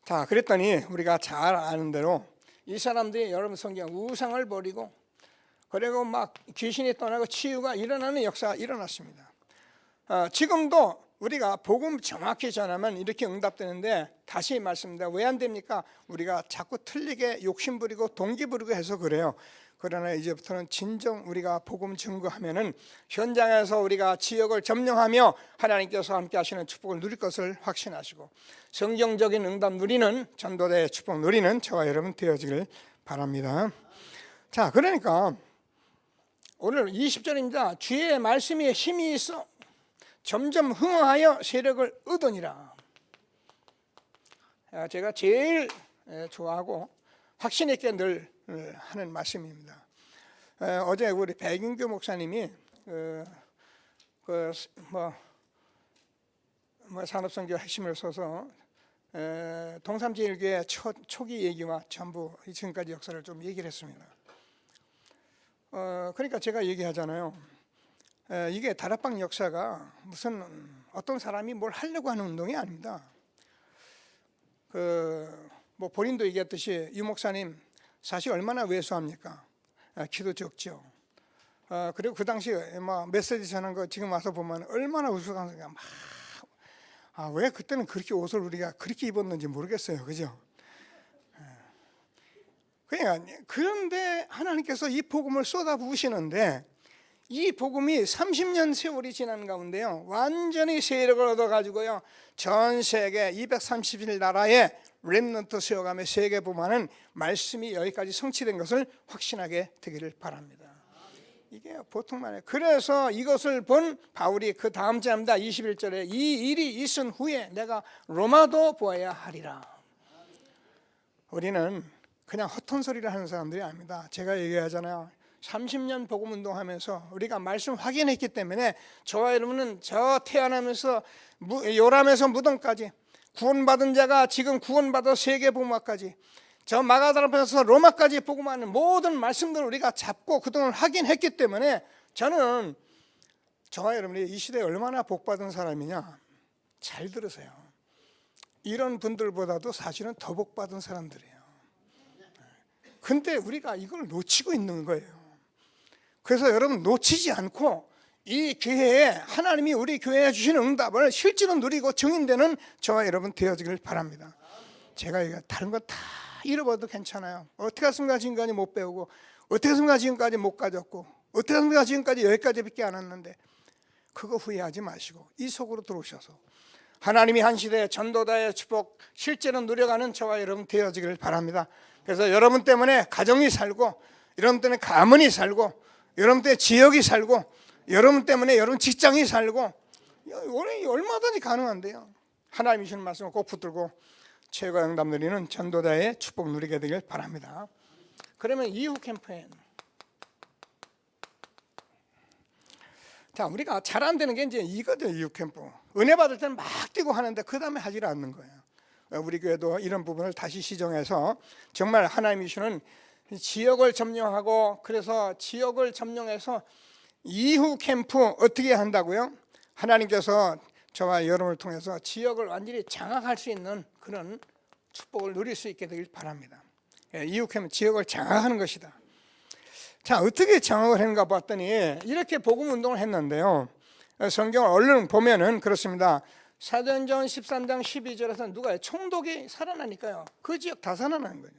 자, 그랬더니 우리가 잘 아는 대로 이 사람들이 여러분 성경 우상을 버리고 그리고 막 귀신이 떠나고 치유가 일어나는 역사가 일어났습니다. 지금도 우리가 복음 정확히 전하면 이렇게 응답되는데, 다시 말씀드립니다. 왜 안 됩니까? 우리가 자꾸 틀리게 욕심 부리고 동기 부리고 해서 그래요. 그러나 이제부터는 진정 우리가 복음 증거하면은 현장에서 우리가 지역을 점령하며 하나님께서 함께 하시는 축복을 누릴 것을 확신하시고 성경적인 응답 누리는, 전도대의 축복 누리는 저와 여러분 되어지길 바랍니다. 자, 그러니까 오늘 20절입니다. 주의 말씀에 힘이 있어 점점 흥하여 세력을 얻으니라. 제가 제일 좋아하고 확신 있게 늘 하는 말씀입니다. 어제 우리 백인규 목사님이 산업선교 핵심을 써서 동삼제일교회 초기 얘기와 전부 지금까지 역사를 좀 얘기를 했습니다. 그러니까 제가 얘기하잖아요. 이게 다락방 역사가 무슨 어떤 사람이 뭘 하려고 하는 운동이 아닙니다. 본인도 얘기했듯이 유 목사님 사실 얼마나 왜소합니까? 키도 적죠. 그리고 그 당시에 메시지 전한 거 지금 와서 보면 얼마나 우스꽝스러워. 왜 그때는 그렇게 옷을 우리가 그렇게 입었는지 모르겠어요. 그죠? 그런데 하나님께서 이 복음을 쏟아부으시는데 이 복음이 30년 세월이 지난 가운데요, 완전히 세력을 얻어가지고요, 전 세계 230일 나라에 렘넌트 세워가며 세계보만은 말씀이 여기까지 성취된 것을 확신하게 되기를 바랍니다. 이게 보통만 해요. 그래서 이것을 본 바울이 그 다음 절입니다. 21절에 이 일이 있은 후에 내가 로마도 보아야 하리라. 우리는 그냥 헛된 소리를 하는 사람들이 아닙니다. 제가 얘기하잖아요. 30년 복음 운동하면서 우리가 말씀 확인했기 때문에 저와 여러분은 저 태어나면서 요람에서 무덤까지 구원받은 자가 지금 구원받아 세계복음화까지 저 마가다라 앞에서 로마까지 복음하는 모든 말씀들을 우리가 잡고 그동안 확인했기 때문에 저는 저와 여러분이 이 시대에 얼마나 복받은 사람이냐, 잘 들으세요. 이런 분들보다도 사실은 더 복받은 사람들이에요. 근데 우리가 이걸 놓치고 있는 거예요. 그래서 여러분 놓치지 않고 이 기회에 하나님이 우리 교회에 주시는 응답을 실제로 누리고 증인되는 저와 여러분 되어지길 바랍니다. 제가 다른 거 다 잃어버려도 괜찮아요. 어떻게 했습니까? 지금까지 못 배우고, 어떻게 했습니까? 지금까지 못 가졌고, 어떻게 했습니까? 지금까지 여기까지밖에 안 왔는데, 그거 후회하지 마시고 이 속으로 들어오셔서 하나님이 한 시대에 전도자의 축복 실제로 누려가는 저와 여러분 되어지길 바랍니다. 그래서 여러분 때문에 가정이 살고, 여러분 때문에 가문이 살고, 여러분 때문에 지역이 살고, 여러분 때문에 여러분 직장이 살고, 얼마든지 가능한데요. 하나님이 주시는 말씀을 꼭 붙들고 최고의 응답 누리는 전도자의 축복 누리게 되길 바랍니다. 그러면 이후 캠페인, 자, 우리가 잘 안 되는 게 이제 이거죠. 이후 캠프 은혜 받을 때는 막 뛰고 하는데 그 다음에 하질 않는 거예요. 우리 교회도 이런 부분을 다시 시정해서 정말 하나님이 주는 지역을 점령하고, 그래서 지역을 점령해서 이후 캠프 어떻게 한다고요? 하나님께서 저와 여러분을 통해서 지역을 완전히 장악할 수 있는 그런 축복을 누릴 수 있게 되길 바랍니다. 이후 캠프, 지역을 장악하는 것이다. 자, 어떻게 장악을 했는가 봤더니 이렇게 복음 운동을 했는데요, 성경을 얼른 보면은 그렇습니다. 사도행전 13장 12절에서 누가요? 총독이 살아나니까요, 그 지역 다 살아나는 거예요.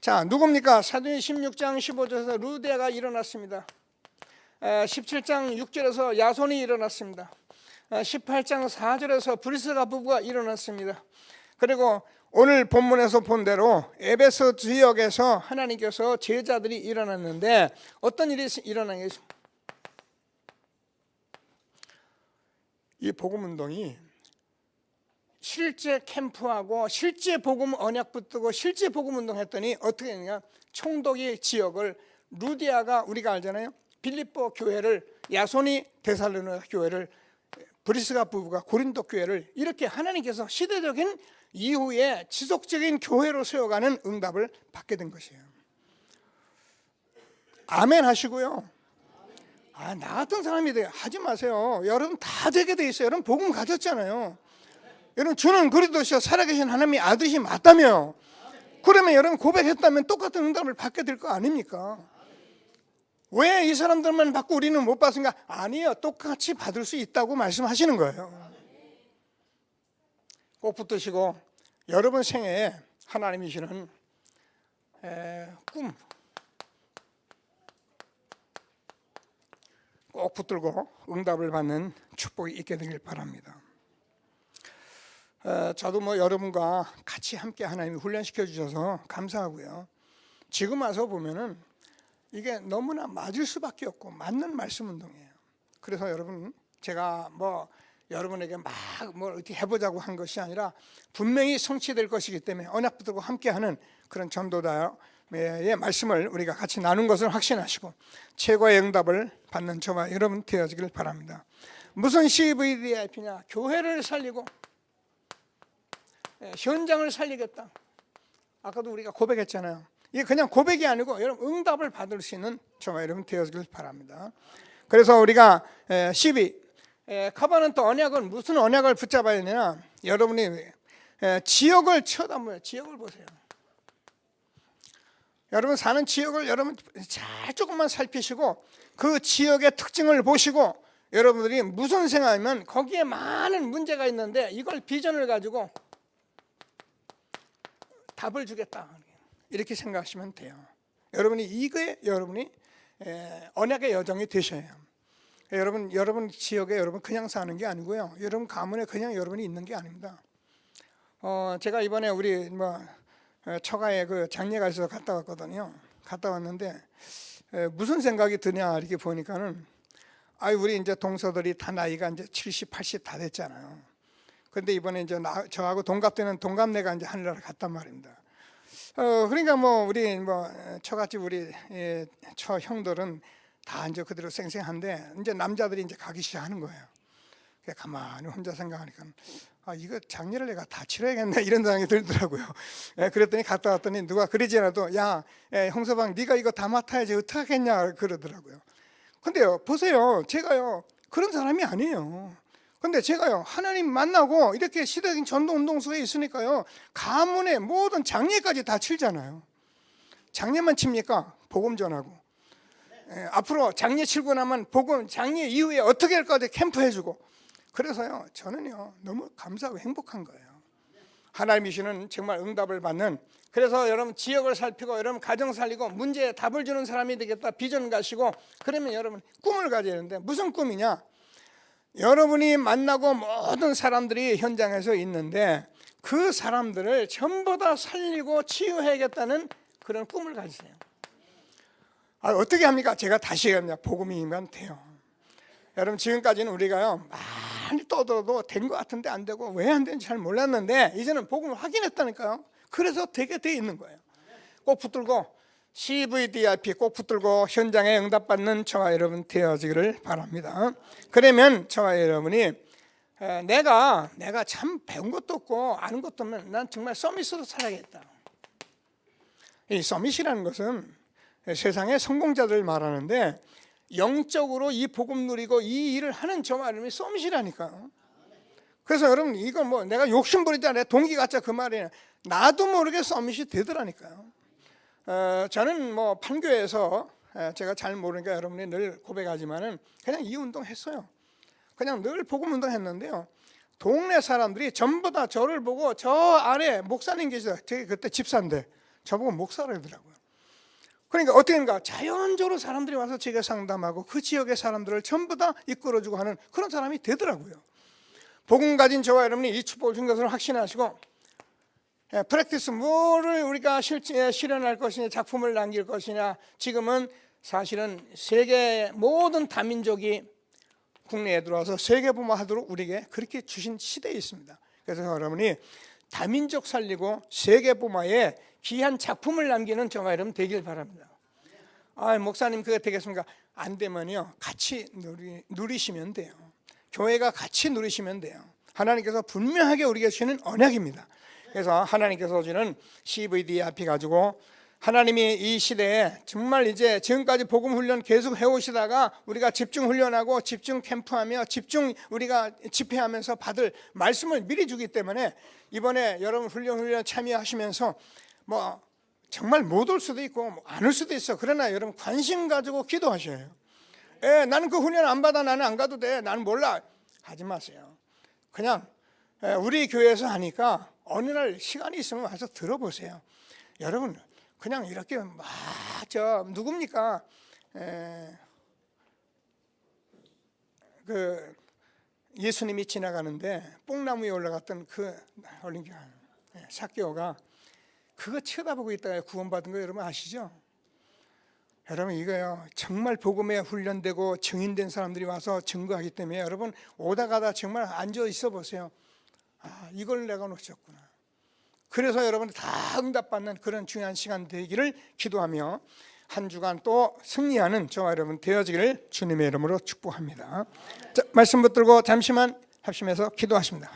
자, 누굽니까? 사도행전 16장 15절에서 루데가 일어났습니다. 17장 6절에서 야손이 일어났습니다. 18장 4절에서 브리스가 부부가 일어났습니다. 그리고 오늘 본문에서 본 대로 에베소 지역에서 하나님께서 제자들이 일어났는데 어떤 일이 일어나겠습니까? 이 복음 운동이 실제 캠프하고 실제 복음 언약 붙들고 실제 복음 운동했더니 어떻게 했느냐? 총독이 지역을, 루디아가 우리가 알잖아요, 빌립보 교회를, 야손이 데살로니가 교회를, 브리스가 부부가 고린도 교회를, 이렇게 하나님께서 시대적인 이후에 지속적인 교회로 세워가는 응답을 받게 된 것이에요. 아멘 하시고요. 나 같은 사람이 돼요 하지 마세요. 여러분 다 되게 돼 있어요. 여러분 복음 가졌잖아요. 여러분 주는 그리스도시요 살아계신 하나님의 아들이 맞다며. 그러면 여러분 고백했다면 똑같은 응답을 받게 될 거 아닙니까? 왜 이 사람들만 받고 우리는 못 받습니까? 아니요, 똑같이 받을 수 있다고 말씀하시는 거예요. 꼭 붙드시고 여러분 생애에 하나님이 주는 꿈 꼭 붙들고 응답을 받는 축복이 있게 되길 바랍니다. 저도 여러분과 같이 함께 하나님이 훈련시켜 주셔서 감사하고요. 지금 와서 보면은 이게 너무나 맞을 수밖에 없고 맞는 말씀 운동이에요. 그래서 여러분, 제가 여러분에게 어떻게 해보자고 한 것이 아니라 분명히 성취될 것이기 때문에 언약 붙들고 함께하는 그런 전도자의 말씀을 우리가 같이 나눈 것을 확신하시고 최고의 응답을 받는 저와 여러분 되어지길 바랍니다. 무슨 CVDIP냐? 교회를 살리고 현장을 살리겠다. 아까도 우리가 고백했잖아요. 이게 그냥 고백이 아니고 여러분 응답을 받을 수 있는 저와 여러분 되어지길 바랍니다. 그래서 우리가 12 커버넌트 언약은 무슨 언약을 붙잡아야 되냐? 여러분이 지역을 쳐다보세요. 지역을 보세요. 여러분 사는 지역을 여러분 잘 조금만 살피시고 그 지역의 특징을 보시고 여러분들이 무슨 생각이면 거기에 많은 문제가 있는데 이걸 비전을 가지고 답을 주겠다, 이렇게 생각하시면 돼요. 여러분이 이거에 여러분이 언약의 여정이 되셔야 해요. 여러분 지역에 여러분 그냥 사는 게 아니고요. 여러분 가문에 그냥 여러분이 있는 게 아닙니다. 제가 이번에 우리 처가에 그 장례가 있어서 갔다 왔거든요. 갔다 왔는데 무슨 생각이 드냐 이렇게 보니까는 우리 이제 동서들이 다 나이가 이제 70, 80 다 됐잖아요. 그런데 이번에 이제 저하고 동갑되는 동갑내가 이제 하늘나라 갔단 말입니다. 그러니까 우리 처갓집 우리 처 형들은 다 이제 그대로 쌩쌩한데 이제 남자들이 이제 가기 시작하는 거예요. 가만히 혼자 생각하니까 이거 장례를 내가 다 치러야겠네 이런 생각이 들더라고요. 그랬더니 갔다 왔더니 누가 그러지 않아도 야 형서방 네가 이거 다 맡아야지 어떡하겠냐 그러더라고요. 근데요 보세요, 제가요 그런 사람이 아니에요. 근데 제가요 하나님 만나고 이렇게 시대적인 전도운동 속에 있으니까요 가문의 모든 장례까지 다 치잖아요. 장례만 칩니까? 복음 전하고 앞으로 장례 치고 나면 복음, 장례 이후에 어떻게 할 거지 캠프 해주고. 그래서요 저는요 너무 감사하고 행복한 거예요. 하나님이 주는 정말 응답을 받는, 그래서 여러분 지역을 살피고 여러분 가정 살리고 문제에 답을 주는 사람이 되겠다 비전 가시고, 그러면 여러분 꿈을 가져야 되는데 무슨 꿈이냐? 여러분이 만나고 모든 사람들이 현장에서 있는데 그 사람들을 전부 다 살리고 치유해야겠다는 그런 꿈을 가지세요. 어떻게 합니까? 제가 다시 얘기합니다. 복음이면 돼요. 여러분 지금까지는 우리가요 많이 떠들어도 된 것 같은데 안 되고 왜 안 되는지 잘 몰랐는데 이제는 복음을 확인했다니까요. 그래서 되게 돼 있는 거예요. 꼭 붙들고 CVDIP 꼭 붙들고 현장에 응답받는 저와 여러분 되어지기를 바랍니다. 그러면 저와 여러분이 내가 참 배운 것도 없고 아는 것도 없으면 난 정말 서밋으로 살아야겠다. 이 서밋이라는 것은 세상의 성공자들을 말하는데 영적으로 이 복음 누리고 이 일을 하는 저 말이 서밋이라니까요. 그래서 여러분 이건 뭐 내가 욕심 부리자 내 동기 같자 그 말이에요. 나도 모르게 서밋이 되더라니까요. 저는 뭐 판교에서 제가 잘 모르니까 여러분이 늘 고백하지만은 그냥 이 운동 했어요. 그냥 늘 복음 운동 했는데요. 동네 사람들이 전부 다 저를 보고 저 아래 목사님 계시다. 제가 그때 집사인데 저보고 목사라 하더라고요. 그러니까 어떻게 하는가? 자연적으로 사람들이 와서 제가 상담하고 그 지역의 사람들을 전부 다 이끌어주고 하는 그런 사람이 되더라고요. 복음 가진 저와 여러분이 이 축복을 준 것을 확신하시고 프랙티스 뭐를 우리가 실현할 것이냐, 작품을 남길 것이냐. 지금은 사실은 세계 모든 다민족이 국내에 들어와서 세계보마하도록 우리에게 그렇게 주신 시대에 있습니다. 그래서 여러분이 다민족 살리고 세계보마에 귀한 작품을 남기는 저와 여러분 되길 바랍니다. 목사님 그거 되겠습니까? 안 되면요 같이 누리시면 돼요. 교회가 같이 누리시면 돼요. 하나님께서 분명하게 우리에게 주시는 언약입니다. 그래서 하나님께서 주는 CVD 앞이 가지고 하나님이 이 시대에 정말 이제 지금까지 복음 훈련 계속 해오시다가 우리가 집중 훈련하고 집중 캠프하며 집중 우리가 집회하면서 받을 말씀을 미리 주기 때문에 이번에 여러분 훈련 참여하시면서 뭐 정말 못 올 수도 있고 안 올 수도 있어. 그러나 여러분 관심 가지고 기도하셔요. 나는 그 훈련 안 받아. 나는 안 가도 돼. 나는 몰라. 하지 마세요. 그냥 우리 교회에서 하니까 어느 날 시간이 있으면 와서 들어보세요. 여러분 그냥 이렇게 막 누굽니까? 그 예수님이 지나가는데 뽕나무 위에 올라갔던 그 올림픽 삭개오가 그거 쳐다보고 있다가 구원받은 거 여러분 아시죠? 여러분 이거요 정말 복음에 훈련되고 증인된 사람들이 와서 증거하기 때문에 여러분 오다 가다 정말 앉아 있어 보세요. 이걸 내가 놓쳤구나. 그래서 여러분이 다 응답받는 그런 중요한 시간 되기를 기도하며 한 주간 또 승리하는 저와 여러분 되어지기를 주님의 이름으로 축복합니다. 자, 말씀 붙들고 잠시만 합심해서 기도하십니다.